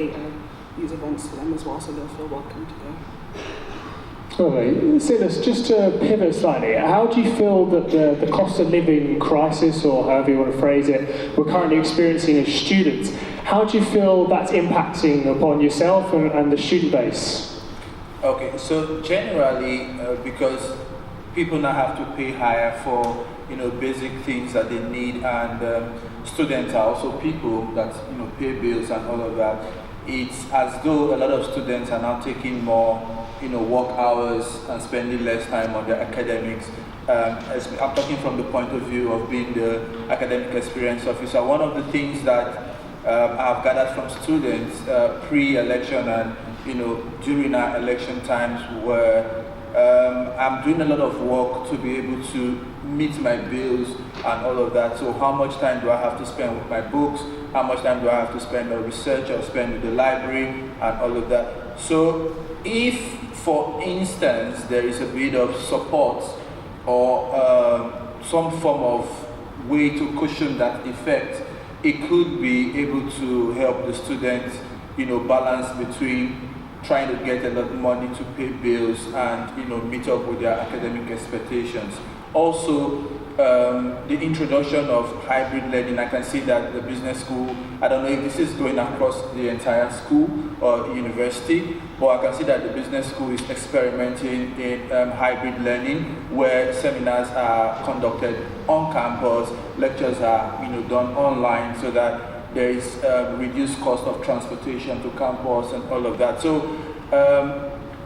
cater these events for them as well, so they'll feel welcome to go. Okay, Silas, just to pivot slightly, how do you feel that the cost of living crisis, or however you want to phrase it, we're currently experiencing as students, how do you feel that's impacting upon yourself and the student base? Okay, so generally, because people now have to pay higher for basic things that they need, and students are also people that pay bills and all of that. It's as though a lot of students are now taking more work hours and spending less time on their academics. I'm talking from the point of view of being the academic experience officer. One of the things that I've gathered from students pre-election and during our election times where I'm doing a lot of work to be able to meet my bills and all of that. So how much time do I have to spend with my books? How much time do I have to spend on research or spend with the library and all of that? So if, for instance, there is a bit of support or some form of way to cushion that effect, it could be able to help the students, balance between trying to get a lot of money to pay bills and meet up with their academic expectations. Also, the introduction of hybrid learning, I can see that the business school, I don't know if this is going across the entire school or university, but I can see that the business school is experimenting in hybrid learning, where seminars are conducted on campus, lectures are done online, so that there is reduced cost of transportation to campus and all of that. So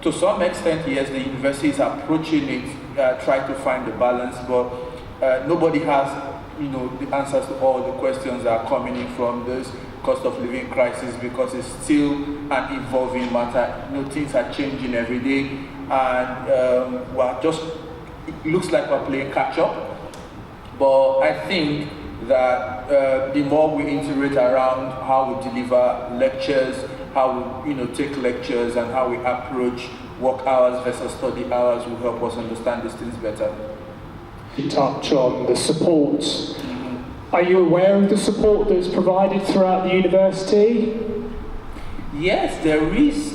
to some extent, yes, the university is approaching it, trying to find the balance, but nobody has the answers to all the questions that are coming in from this cost of living crisis, because it's still an evolving matter. Things are changing every day, and it looks like we're playing catch up. But I think that the more we iterate around how we deliver lectures, how we take lectures, and how we approach work hours versus study hours will help us understand these things better. You touch on the support. Are you aware of the support that's provided throughout the university? Yes, there is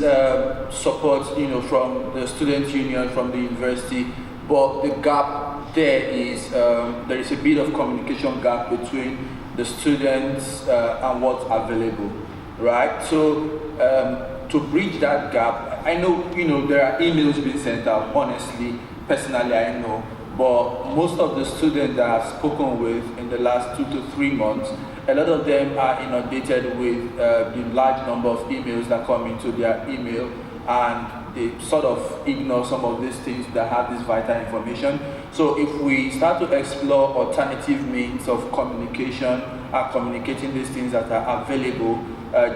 support, from the student union, from the university, but the gap there is a bit of communication gap between the students and what's available, right? So to bridge that gap, I know there are emails being sent out. Honestly, personally, I know. But most of the students that I've spoken with in the last 2 to 3 months, a lot of them are inundated with the large number of emails that come into their email, and they sort of ignore some of these things that have this vital information. So if we start to explore alternative means of communication and communicating these things that are available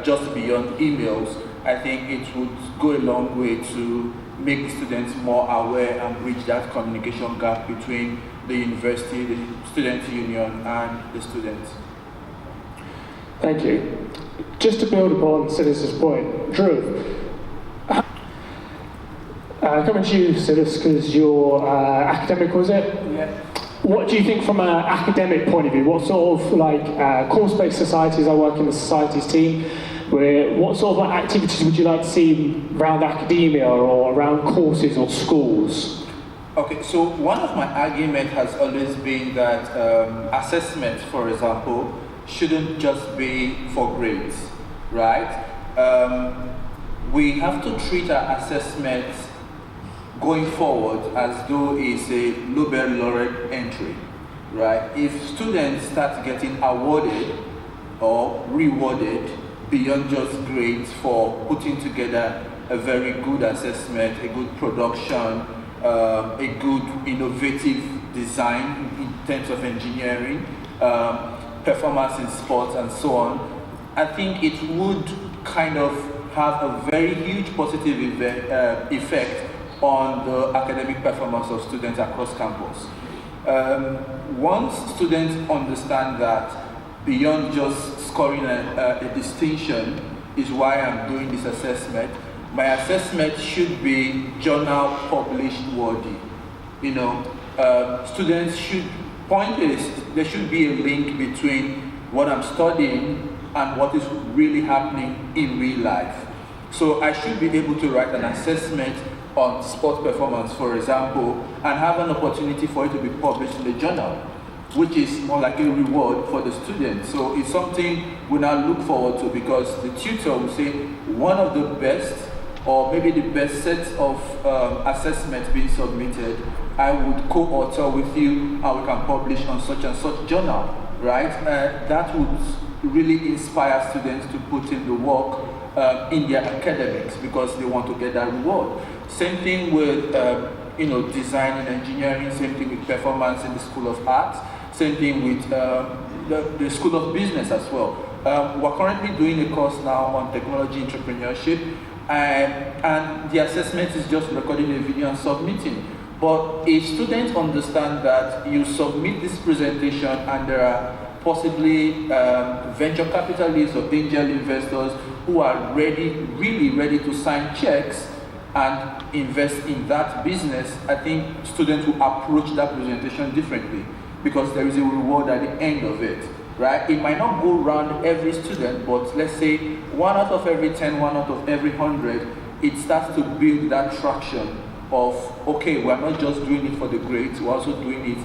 just beyond emails, I think it would go a long way to make students more aware and bridge that communication gap between the university, the student union, and the students. Thank you. Just to build upon Silas's point, Drew, coming to you, Silas, because you're academic, was it? Yeah. What do you think from an academic point of view? What sort of course-based societies, I work in the societies team, what sort of activities would you like to see around academia or around courses or schools? Okay, so one of my arguments has always been that assessment, for example, shouldn't just be for grades, right? We have to treat our assessments going forward as though it's a Nobel laureate entry, right? If students start getting awarded or rewarded beyond just grades for putting together a very good assessment, a good production, a good innovative design in terms of engineering, performance in sports and so on, I think it would kind of have a very huge positive effect on the academic performance of students across campus. Once students understand that beyond just scoring a distinction is why I'm doing this assessment, my assessment should be journal published worthy. Students should point this, there should be a link between what I'm studying and what is really happening in real life. So I should be able to write an assessment on sport performance, for example, and have an opportunity for it to be published in the journal, which is more like a reward for the student. So it's something we now look forward to, because the tutor will say one of the best, or maybe the best set of assessments being submitted, I would co-author with you, and we can publish on such and such journal, right? That would really inspire students to put in the work in their academics, because they want to get that reward. Same thing with design and engineering, same thing with performance in the School of Arts, same thing with the School of Business as well. We're currently doing a course now on technology entrepreneurship, and the assessment is just recording a video and submitting. But if students understand that you submit this presentation and there are possibly venture capitalists or angel investors who are really ready to sign checks and invest in that business, I think students will approach that presentation differently, because there is a reward at the end of it, right? It might not go around every student, but let's say 1 out of every 10, 1 out of every 100, it starts to build that traction of, okay, we're not just doing it for the grades, we're also doing it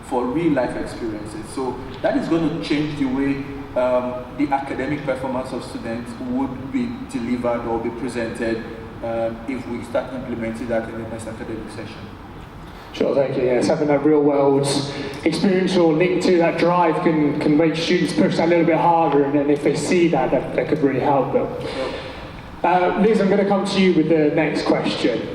for real life experiences. So that is going to change the way the academic performance of students would be delivered or be presented if we start implementing that in the next academic session. Sure, thank you. Yes, having that real world experiential link to that drive can make students push that a little bit harder, and then if they see that could really help them. Liz, I'm going to come to you with the next question.